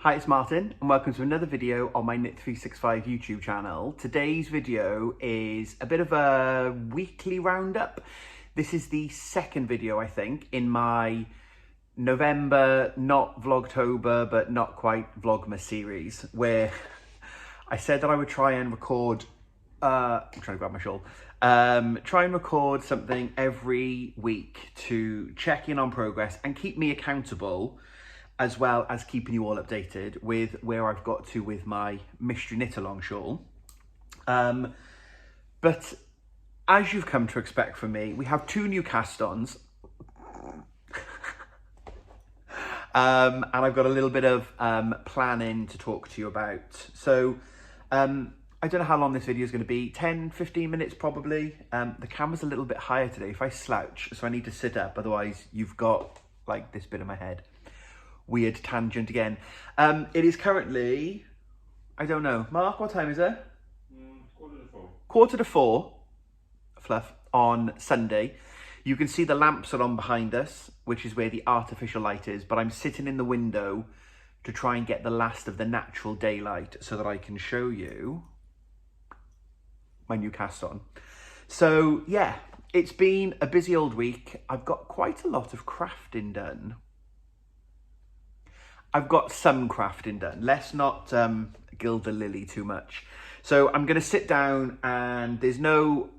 Hi, it's Martin and welcome to another video on my Knit365 YouTube channel. Today's video is a bit of a weekly roundup. This is the second video, I think, in my November, not vlogtober, but not quite vlogmas series, where I said that I would try and record, I'm trying to grab my shawl, try and record something every week to check in on progress and keep me accountable, as well as keeping you all updated with where I've got to with my mystery knit along shawl. But as you've come to expect from me, we have two new cast-ons. And I've got a little bit of planning to talk to you about. So I don't know how long this video is going to be, 10-15 minutes probably. The camera's a little bit higher today if I slouch, so I need to sit up, otherwise you've got like this bit of my head. Weird tangent again. It is currently, I don't know, Mark, what time is it? 4:45. 4:45, fluff, on Sunday. You can see the lamps are on behind us, which is where the artificial light is, but I'm sitting in the window to try and get the last of the natural daylight so that I can show you my new cast on. So yeah, it's been a busy old week. I've got quite a lot of crafting done. I've got some crafting done. Let's not gild the lily too much. So I'm going to sit down and there's no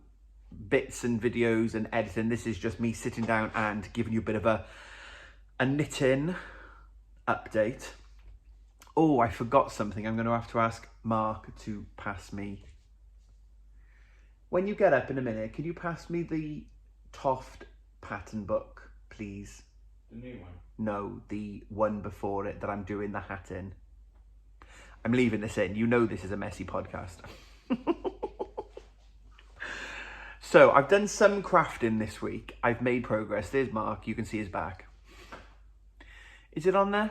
bits and videos and editing. This is just me sitting down and giving you a bit of a knitting update. Oh, I forgot something. I'm going to have to ask Mark to pass me. When you get up in a minute, can you pass me the Toft pattern book, please? The new one? No, the one before it that I'm doing the hat in. I'm leaving this in. You know this is a messy podcast. So I've done some crafting this week. I've made progress. There's Mark. You can see his back. Is it on there?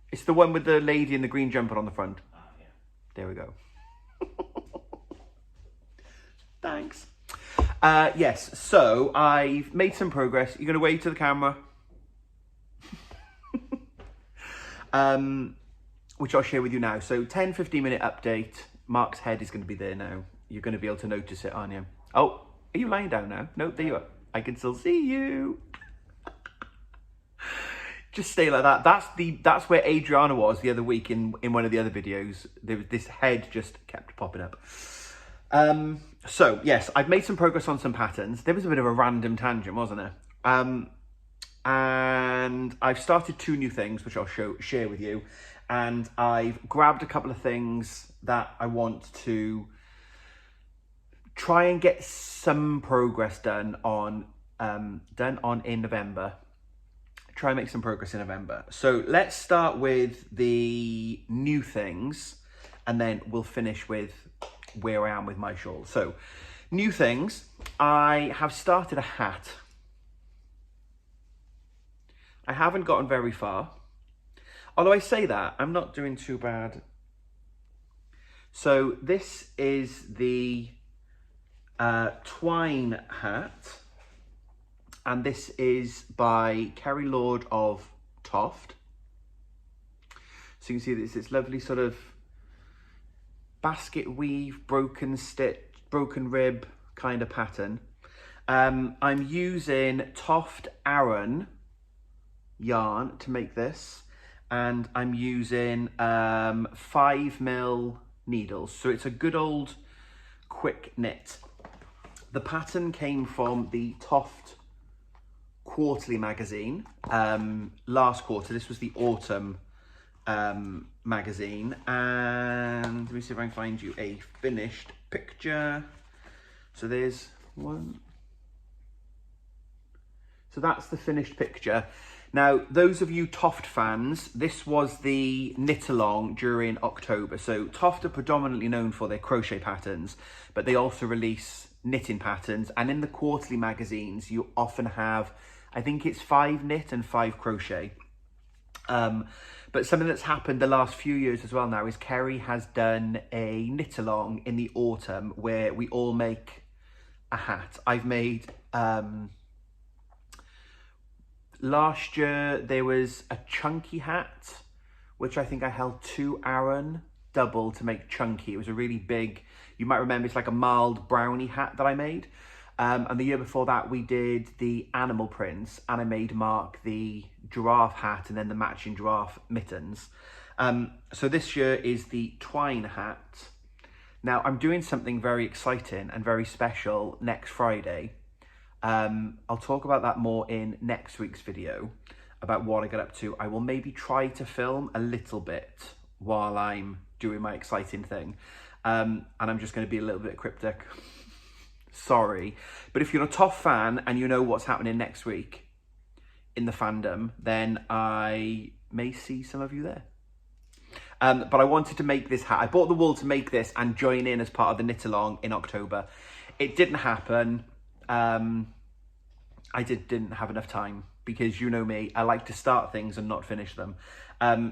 It's the one with the lady in the green jumper on the front. Ah, yeah. There we go. Thanks. Yes, so I've made some progress. You're going to wave to the camera. Which I'll share with you now. So 10-15 minute update. Mark's head is going to be there now. You're going to be able to notice it, aren't you? Oh, are you lying down now? No, there you are. I can still see you. Just stay like that. That's where Adriana was the other week in one of the other videos. This head just kept popping up. So yes, I've made some progress on some patterns. There was a bit of a random tangent, wasn't there? And I've started two new things, which I'll share with you. And I've grabbed a couple of things that I want to try and get some progress done on in November. Try and make some progress in November. So let's start with the new things and then we'll finish with where I am with my shawl. So new things, I have started a hat. I haven't gotten very far. Although I say that, I'm not doing too bad. So this is the Twine hat. And this is by Kerry Lord of Toft. So you can see this lovely sort of basket weave, broken stitch, broken rib kind of pattern. I'm using Toft Aran yarn to make this. And I'm using 5mm needles. So it's a good old quick knit. The pattern came from the Toft Quarterly magazine last quarter. This was the autumn magazine, and let me see if I can find you a finished picture. So there's one. So that's the finished picture. Now, those of you Toft fans, this was the knit along during October. So Toft are predominantly known for their crochet patterns, but they also release knitting patterns. And in the quarterly magazines, you often have, I think it's 5 knit and 5 crochet. But something that's happened the last few years as well now is Kerry has done a knit along in the autumn where we all make a hat. I've made Last year there was a chunky hat, which I think I held to Aaron, double to make chunky. It was a really big, you might remember, it's like a mild brownie hat that I made. And the year before that we did the animal prints, and I made Mark the giraffe hat and then the matching giraffe mittens. So this year is the Twine hat. Now I'm doing something very exciting and very special next Friday. I'll talk about that more in next week's video, about what I get up to. I will maybe try to film a little bit while I'm doing my exciting thing. And I'm just going to be a little bit cryptic. Sorry. But if you're a Toff fan and you know what's happening next week in the fandom, then I may see some of you there. But I wanted to make this hat. I bought the wool to make this and join in as part of the knit along in October. It didn't happen. I didn't have enough time, because you know me, I like to start things and not finish them.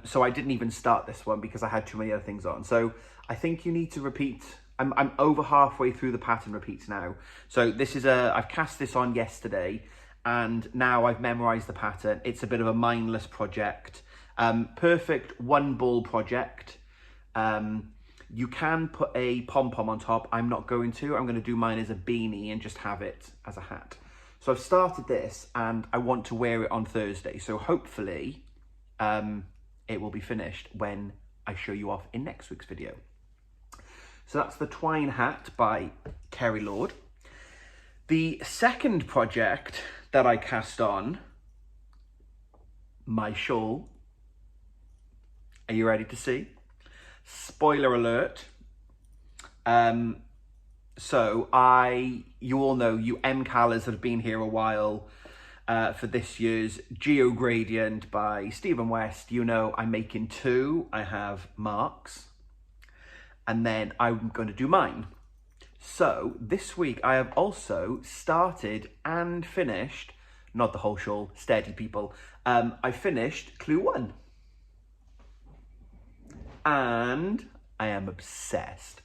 So I didn't even start this one because I had too many other things on. So I think you need to repeat. I'm over halfway through the pattern repeats now. So this is I've cast this on yesterday and now I've memorized the pattern. It's a bit of a mindless project. Perfect one ball project. You can put a pom-pom on top. I'm not going to. I'm going to do mine as a beanie and just have it as a hat. So I've started this and I want to wear it on Thursday. So hopefully it will be finished when I show you off in next week's video. So that's the Twine hat by Kerry Lord. The second project that I cast on, my shawl. Are you ready to see? Spoiler alert. So you all know, you MKALers that have been here a while, for this year's Geogradient by Stephen West, you know I'm making two. I have Mark's, and then I'm going to do mine. So this week I have also started and finished, not the whole shawl, steady people, I finished Clue 1. And I am obsessed.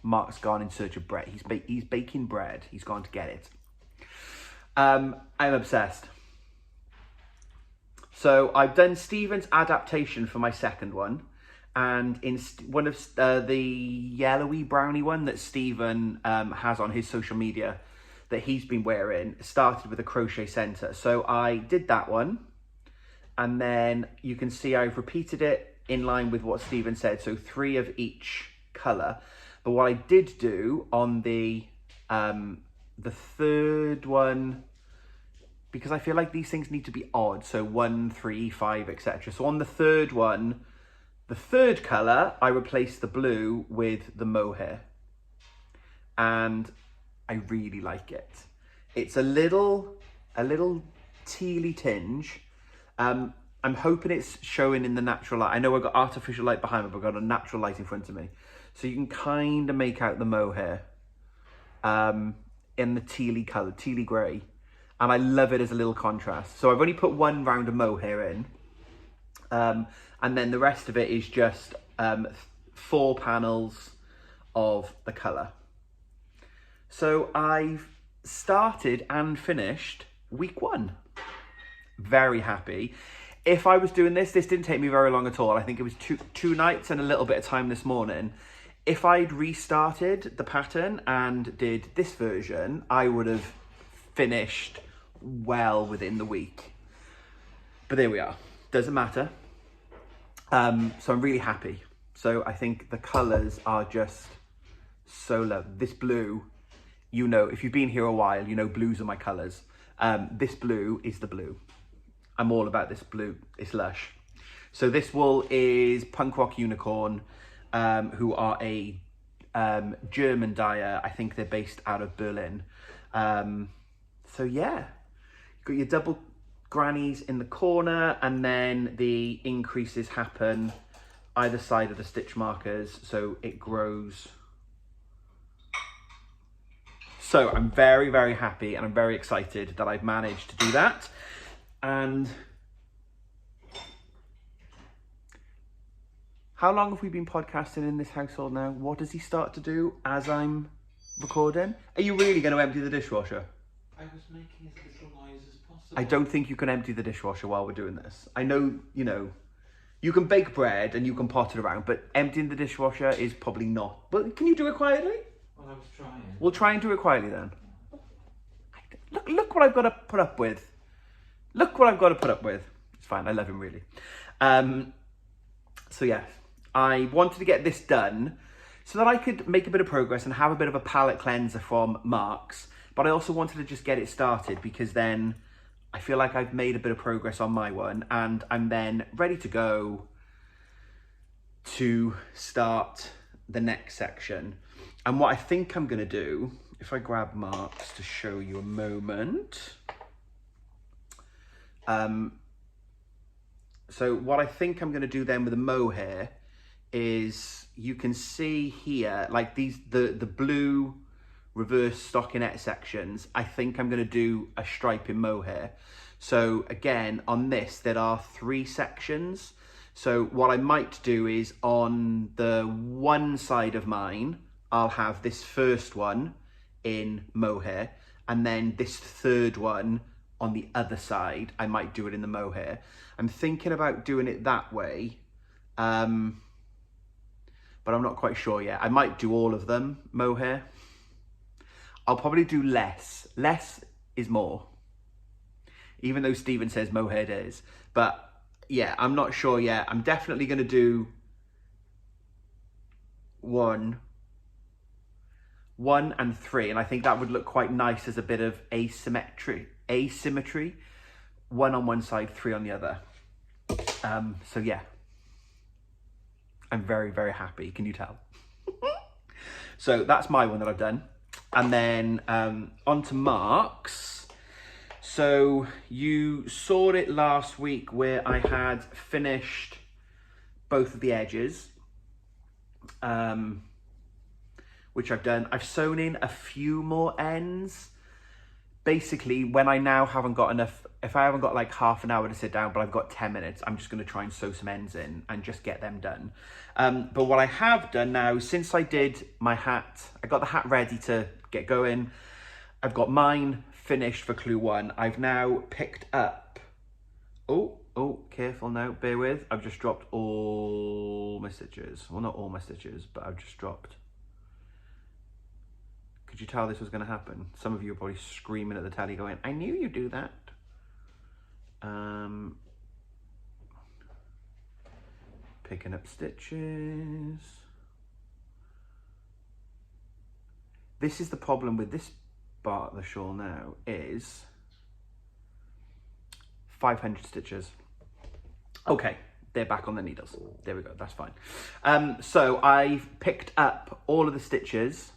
Mark's gone in search of bread. He's baking bread. He's gone to get it. I'm obsessed. So I've done Stephen's adaptation for my second one. And in one of the yellowy brownie one that Stephen has on his social media that he's been wearing, started with a crochet center. So I did that one. And then you can see I've repeated it in line with what Stephen said. So 3 of each color. But what I did do on the third one, because I feel like these things need to be odd. So 1, 3, 5, etc. So on the third one, the third color, I replaced the blue with the mohair. And I really like it. It's a little tealy tinge. I'm hoping it's showing in the natural light. I know I've got artificial light behind me, but I've got a natural light in front of me. So you can kind of make out the mohair in the tealy colour, tealy grey. And I love it as a little contrast. So I've only put 1 round of mohair in. And then the rest of it is just 4 panels of the colour. So I've started and finished week 1. Very happy. If I was doing this didn't take me very long at all. I think it was two nights and a little bit of time this morning. If I'd restarted the pattern and did this version, I would have finished well within the week. But there we are. Doesn't matter. So I'm really happy. So I think the colours are just so lovely. This blue, you know, if you've been here a while, you know blues are my colours. This blue is the blue. I'm all about this blue. It's lush. So this wool is Punk Rock Unicorn, who are a German dyer. I think they're based out of Berlin. So yeah, you've got your double grannies in the corner, and then the increases happen either side of the stitch markers, so it grows. So I'm very, very happy, and I'm very excited that I've managed to do that. And how long have we been podcasting in this household now? What does he start to do as I'm recording? Are you really going to empty the dishwasher? I was making as little noise as possible. possible. I don't think you can empty the dishwasher while we're doing this. I know, you know, you can bake bread and you can pot it around, but emptying the dishwasher is probably not. But can you do it quietly? Well, I was trying. We'll try and do it quietly then. Look what I've got to put up with. Look what I've got to put up with. It's fine, I love him really. So yeah, I wanted to get this done so that I could make a bit of progress and have a bit of a palette cleanser from Marks. But I also wanted to just get it started because then I feel like I've made a bit of progress on my one and I'm then ready to go to start the next section. And what I think I'm going to do, if I grab Marks to show you a moment. So what I think I'm going to do then with the mohair is you can see here, like these, the blue reverse stockinette sections, I think I'm going to do a stripe in mohair. So again, on this, there are 3 sections. So what I might do is on the one side of mine, I'll have this first one in mohair, and then this third one on the other side, I might do it in the mohair. I'm thinking about doing it that way, but I'm not quite sure yet. I might do all of them mohair. I'll probably do less. Less is more. Even though Stephen says mohair is. But yeah, I'm not sure yet. I'm definitely going to do one and 3. And I think that would look quite nice as a bit of asymmetry. 1 on one side, 3 on the other. So yeah, I'm very, very happy. Can you tell? So that's my one that I've done. And then on to Mark's. So you saw it last week where I had finished both of the edges, which I've done. I've sewn in a few more ends. Basically, when I now haven't got enough, if I haven't got like half an hour to sit down, but I've got 10 minutes, I'm just going to try and sew some ends in and just get them done. But what I have done now, since I did my hat, I got the hat ready to get going. I've got mine finished for clue 1. I've now picked up, oh, careful now, bear with. I've just dropped all my stitches. Well, not all my stitches, but I've just dropped. Could you tell this was going to happen? Some of you are probably screaming at the telly going, I knew you'd do that. Picking up stitches. This is the problem with this part of the shawl now, is 500 stitches. Okay, they're back on the needles. There we go, that's fine. So I've picked up all of the stitches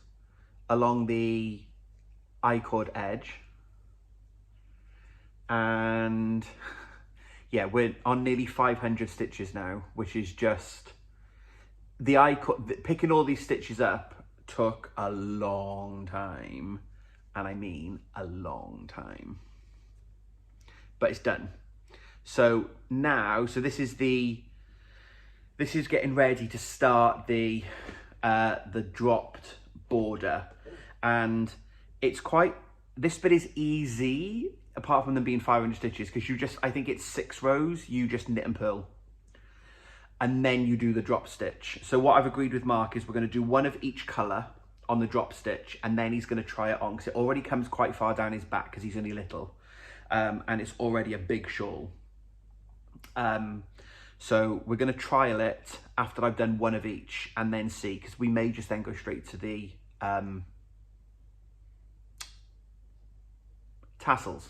along the I-cord edge, and yeah, we're on nearly 500 stitches now, which is just the I-cord. Picking all these stitches up took a long time, and I mean a long time, but it's done. So now, this is getting ready to start the dropped border. And it's quite, this bit is easy, apart from them being 500 stitches, because I think it's 6 rows, you just knit and purl. And then you do the drop stitch. So what I've agreed with Mark is we're going to do 1 of each colour on the drop stitch, and then he's going to try it on, because it already comes quite far down his back, because he's only little. And it's already a big shawl. So we're going to trial it after I've done 1 of each, and then see, because we may just then go straight to the tassels.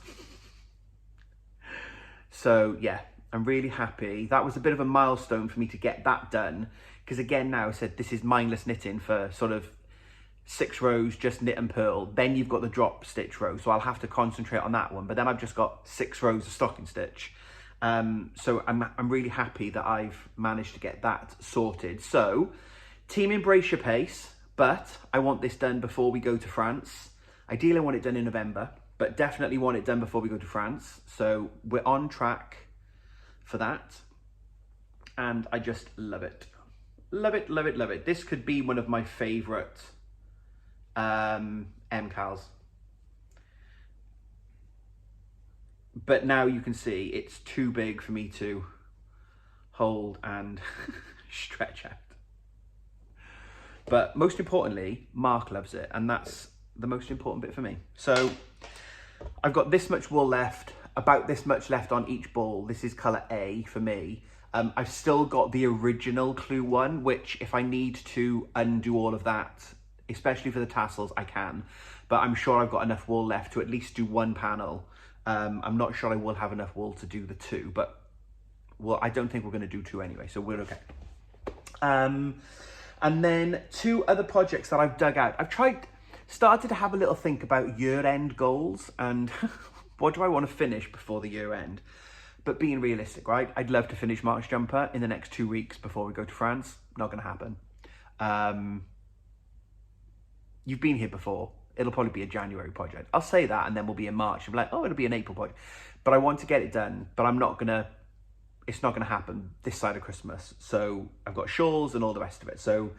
So yeah, I'm really happy. That was a bit of a milestone for me to get that done, because again, now I said this is mindless knitting for sort of 6 rows, just knit and purl. Then you've got the drop stitch row, so I'll have to concentrate on that one, but then I've just got 6 rows of stocking stitch. So I'm really happy that I've managed to get that sorted. So team, embrace your pace, but I want this done before we go to France. Ideally I want it done in November, but definitely want it done before we go to France. So we're on track for that, and I just love it. Love it, love it, love it. This could be one of my favourite MKALs. but now you can see it's too big for me to hold and stretch out. But most importantly, Mark loves it, and that's the most important bit for me. So I've got this much wool left, about this much left on each ball. This is colour A for me. I've still got the original Clue one, which if I need to undo all of that, especially for the tassels, I can. But I'm sure I've got enough wool left to at least do one panel. I'm not sure I will have enough wool to do the two, but well, I don't think we're going to do two anyway, so we're okay. And then two other projects that I've dug out. I've started to have a little think about year-end goals and what do I want to finish before the year end? But being realistic, right? I'd love to finish March Jumper in the next 2 weeks before we go to France. Not going to happen. You've been here before. It'll probably be a January project. I'll say that and then we'll be in March. I'll be like, oh, it'll be an April project. But I want to get it done, but it's not going to happen this side of Christmas. So I've got shawls and all the rest of it. So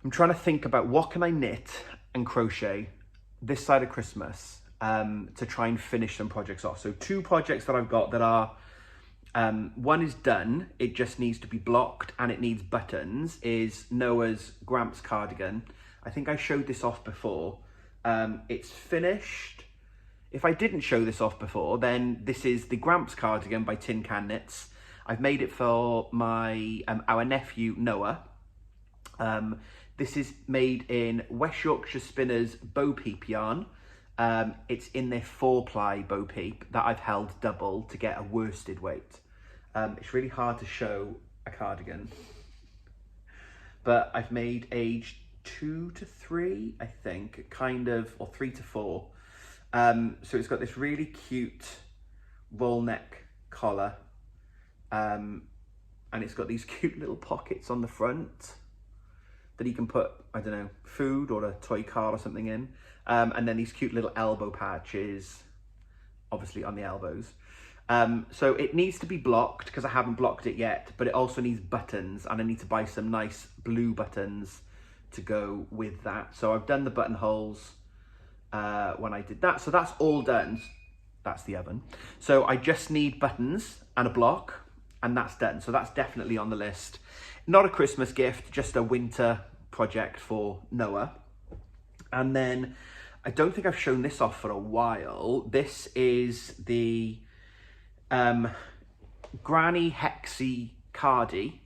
I'm trying to think about what can I knit and crochet this side of Christmas to try and finish some projects off. So two projects that I've got that are, one is done, it just needs to be blocked and it needs buttons, is Noah's Gramps cardigan. I think I showed this off before. It's finished. If I didn't show this off before, then this is the Gramps cardigan by Tin Can Knits. I've made it for my our nephew Noah. This is made in West Yorkshire Spinners Bo Peep yarn. It's in their 4-ply Bo Peep that I've held double to get a worsted weight. It's really hard to show a cardigan, but I've made age 2 to 3, I think, kind of, or 3 to 4. So it's got this really cute roll neck collar, and it's got these cute little pockets on the front that you can put, I don't know, food or a toy car or something in. And then these cute little elbow patches, obviously on the elbows. So it needs to be blocked because I haven't blocked it yet, but it also needs buttons and I need to buy some nice blue buttons to go with that. So I've done the buttonholes when I did that. So that's all done. That's the oven. So I just need buttons and a block and that's done. So that's definitely on the list. Not a Christmas gift, just a winter project for Noah. And then I don't think I've shown this off for a while. This is the Granny Hexy Cardi.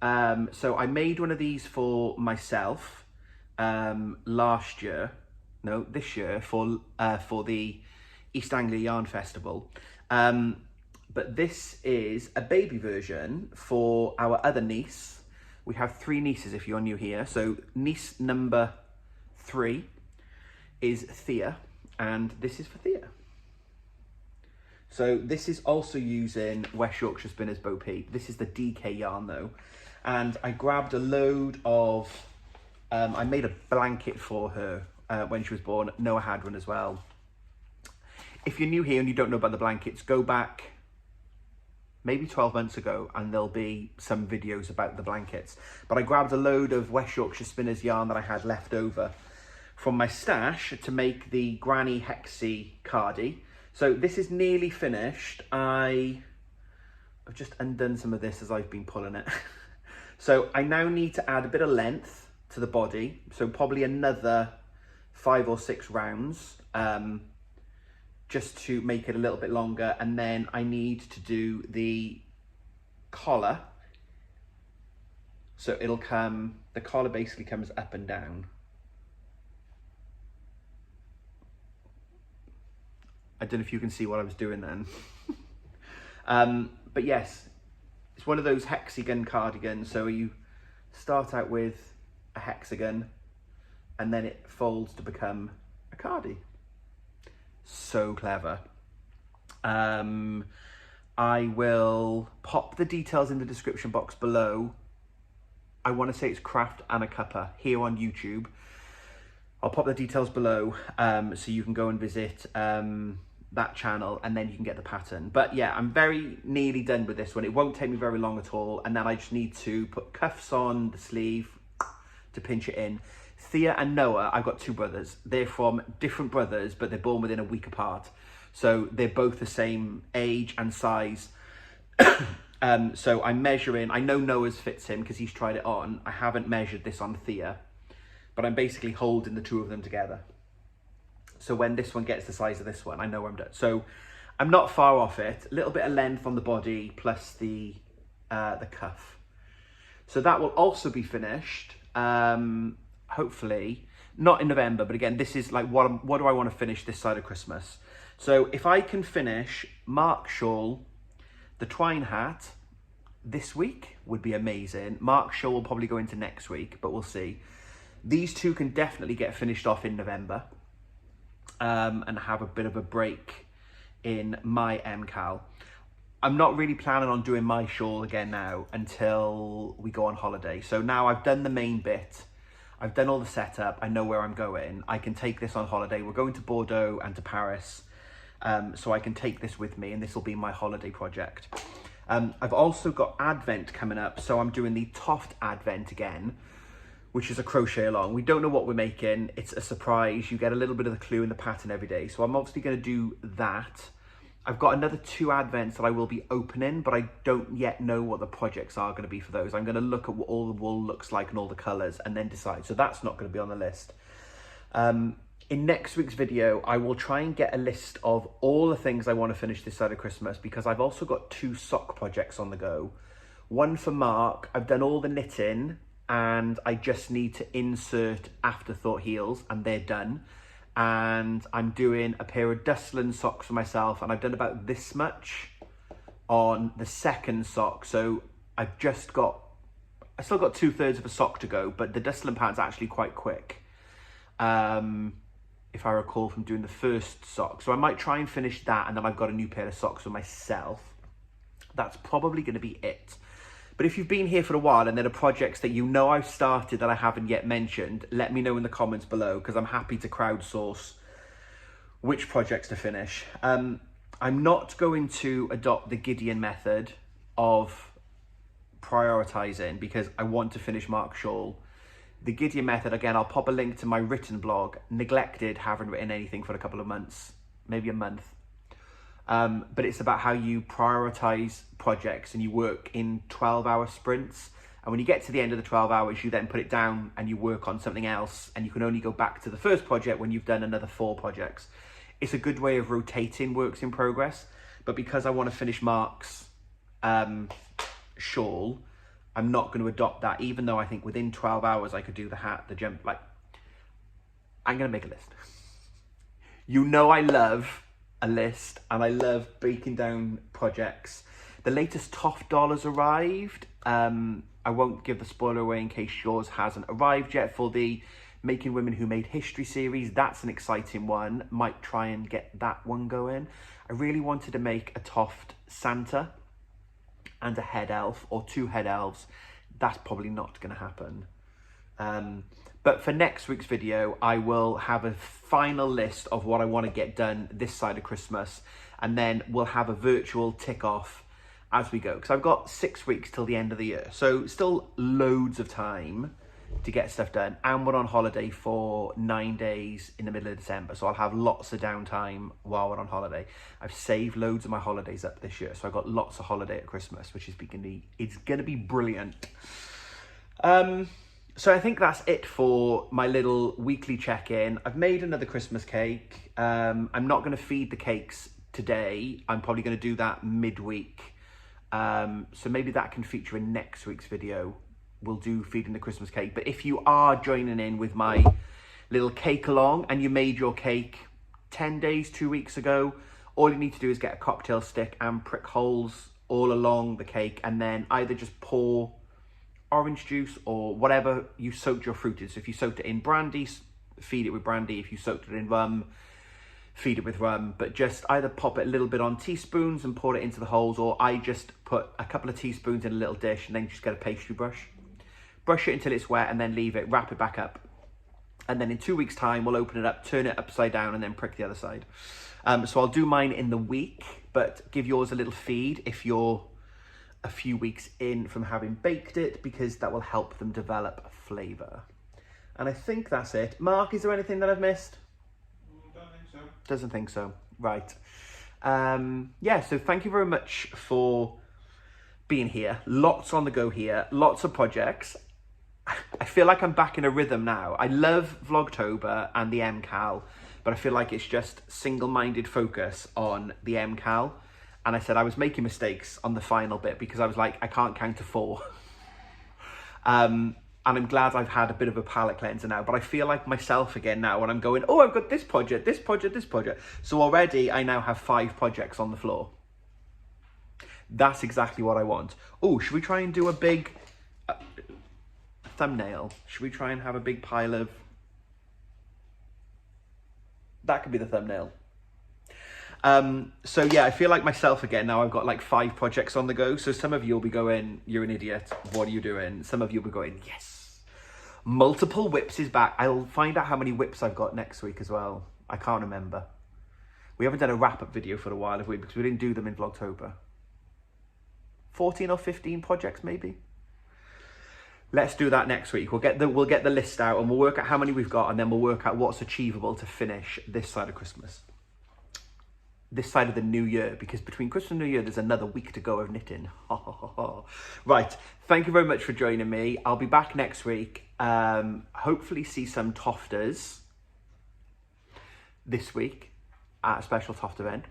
So I made one of these for myself this year for the East Anglia Yarn Festival. But this is a baby version for our other niece. We have 3 nieces if you're new here. So niece number 3 is Thea, and this is for Thea. So this is also using West Yorkshire Spinners Bo Peep. This is the DK yarn though. And I grabbed a load of, I made a blanket for her when she was born. Noah had one as well. If you're new here and you don't know about the blankets, go back maybe 12 months ago and there'll be some videos about the blankets. But I grabbed a load of West Yorkshire Spinners yarn that I had left over from my stash to make the Granny Hexy Cardi. So this is nearly finished. I've just undone some of this as I've been pulling it. So I now need to add a bit of length to the body. So probably another 5 or 6 rounds. Just to make it a little bit longer, and then I need to do the collar. So the collar basically comes up and down. I don't know if you can see what I was doing then. But yes, it's one of those hexagon cardigans. So you start out with a hexagon and then it folds to become a cardi. So clever. I will pop the details in the description box below. I want to say it's Craft Anna Cuppa here on YouTube. I'll pop the details below so you can go and visit that channel and then you can get the pattern. But yeah, I'm very nearly done with this one. It won't take me very long at all. And then I just need to put cuffs on the sleeve to pinch it in. Thea and Noah, I've got 2 brothers. They're from different brothers, but they're born within a week apart. So they're both the same age and size. So I'm measuring, I know Noah's fits him because he's tried it on. I haven't measured this on Thea, but I'm basically holding the two of them together. So when this one gets the size of this one, I know where I'm done. So I'm not far off it. A little bit of length on the body plus the cuff. So that will also be finished, hopefully, not in November, but again, this is like, what do I want to finish this side of Christmas? So if I can finish Mark's shawl, the Twine hat, this week would be amazing. Mark's shawl will probably go into next week, but we'll see. These two can definitely get finished off in November, and have a bit of a break in my MKAL. I'm not really planning on doing my shawl again now until we go on holiday. So now I've done the main bit. I've done all the setup. I know where I'm going. I can take this on holiday. We're going to Bordeaux and to Paris. So I can take this with me and this will be my holiday project. I've also got Advent coming up. So I'm doing the Toft Advent again, which is a crochet along. We don't know what we're making. It's a surprise. You get a little bit of the clue in the pattern every day. So I'm obviously going to do that. I've got another 2 Advents that I will be opening, but I don't yet know what the projects are going to be for those. I'm going to look at what all the wool looks like and all the colours and then decide. So that's not going to be on the list. In next week's video, I will try and get a list of all the things I want to finish this side of Christmas, because I've also got 2 sock projects on the go. One for Mark. I've done all the knitting and I just need to insert Afterthought heels and they're done. And I'm doing a pair of Dustland socks for myself, and I've done about this much on the second sock. So I still got 2/3 of a sock to go, but the Dustland pattern's actually quite quick, if I recall from doing the first sock. So I might try and finish that, and then I've got a new pair of socks for myself. That's probably going to be it. But if you've been here for a while and there are projects that you know I've started that I haven't yet mentioned, let me know in the comments below, because I'm happy to crowdsource which projects to finish. I'm not going to adopt the Gideon method of prioritising because I want to finish Mark's shawl. The Gideon method, again, I'll pop a link to my written blog. Neglected, haven't written anything for a couple of months, maybe a month. But it's about how you prioritize projects and you work in 12-hour sprints. And when you get to the end of the 12 hours, you then put it down and you work on something else. And you can only go back to the first project when you've done another 4 projects. It's a good way of rotating works in progress. But because I want to finish Mark's shawl, I'm not going to adopt that, even though I think within 12 hours I could do the hat, the jump. Like, I'm going to make a list. You know I love a list and I love breaking down projects. The latest Toft doll has arrived. I won't give the spoiler away in case yours hasn't arrived yet for the Making Women Who Made History series. That's an exciting one. Might try and get that one going. I really wanted to make a Toft Santa and a head elf, or 2 head elves. That's probably not going to happen. But for next week's video, I will have a final list of what I want to get done this side of Christmas. And then we'll have a virtual tick off as we go. Because I've got 6 weeks till the end of the year. So still loads of time to get stuff done. And we're on holiday for 9 days in the middle of December. So I'll have lots of downtime while we're on holiday. I've saved loads of my holidays up this year. So I've got lots of holiday at Christmas, which is it's going to be brilliant. So I think that's it for my little weekly check-in. I've made another Christmas cake. I'm not going to feed the cakes today. I'm probably going to do that midweek. So maybe that can feature in next week's video. We'll do feeding the Christmas cake. But if you are joining in with my little cake along and you made your cake 10 days, 2 weeks ago, all you need to do is get a cocktail stick and prick holes all along the cake, and then either just pour orange juice or whatever you soaked your fruit in. So if you soaked it in brandy, feed it with brandy. If you soaked it in rum, feed it with rum. But just either pop it a little bit on teaspoons and pour it into the holes, or I just put a couple of teaspoons in a little dish and then just get a pastry brush. Brush it until it's wet and then leave it, wrap it back up. And then in 2 weeks' time, we'll open it up, turn it upside down and then prick the other side. So I'll do mine in the week, but give yours a little feed if you're a few weeks in from having baked it, because that will help them develop a flavour. And I think that's it. Mark, is there anything that I've missed? Don't think so. Doesn't think so. Right. Yeah, so thank you very much for being here. Lots on the go here, lots of projects. I feel like I'm back in a rhythm now. I love Vlogtober and the MKAL, but I feel like it's just single-minded focus on the MKAL. And I said I was making mistakes on the final bit because I was like, I can't count to 4. And I'm glad I've had a bit of a palette cleanser now, but I feel like myself again now when I'm going, oh, I've got this project, this project, this project. So already I now have 5 projects on the floor. That's exactly what I want. Oh, should we try and do a big thumbnail? Should we try and have a big pile of... That could be the thumbnail. So yeah, I feel like myself again now. I've got like 5 projects on the go. So some of you will be going, you're an idiot. What are you doing? Some of you will be going, yes. Multiple whips is back. I'll find out how many whips I've got next week as well. I can't remember. We haven't done a wrap-up video for a while, have we? Because we didn't do them in Vlogtober. 14 or 15 projects maybe. Let's do that next week. We'll get the list out and we'll work out how many we've got, and then we'll work out what's achievable to finish this side of Christmas. This side of the new year, because between Christmas and New Year there's another week to go of knitting. Right, thank you very much for joining me. I'll be back next week. Hopefully see some tofters this week at a special toft event.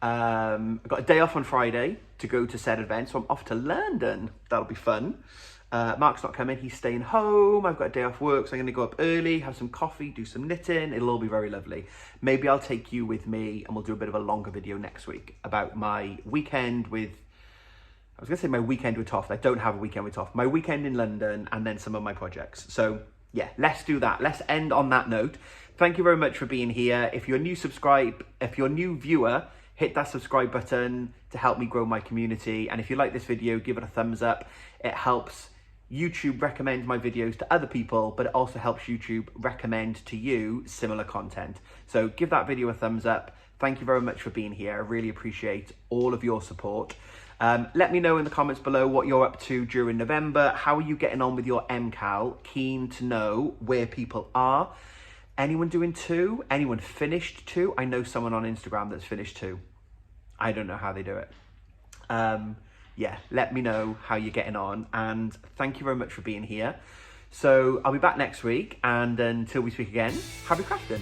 I've got a day off on Friday to go to said event, so I'm off to London. That'll be fun. Mark's not coming, he's staying home. I've got a day off work, so I'm going to go up early, have some coffee, do some knitting. It'll all be very lovely. Maybe I'll take you with me and we'll do a bit of a longer video next week about my weekend with... I was going to say my weekend with Toft. I don't have a weekend with Toft. My weekend in London and then some of my projects. So yeah, let's do that. Let's end on that note. Thank you very much for being here. If you're new, subscribe. If you're a new viewer, hit that subscribe button to help me grow my community. And if you like this video, give it a thumbs up. It helps YouTube recommend my videos to other people, but it also helps YouTube recommend to you similar content. So give that video a thumbs up. Thank you very much for being here. I really appreciate all of your support. Let me know in the comments below what you're up to during November. How are you getting on with your MKAL? Keen to know where people are. Anyone doing 2? Anyone finished 2? I know someone on Instagram that's finished 2. I don't know how they do it. Yeah, let me know how you're getting on, and thank you very much for being here. So I'll be back next week, and until we speak again, happy crafting.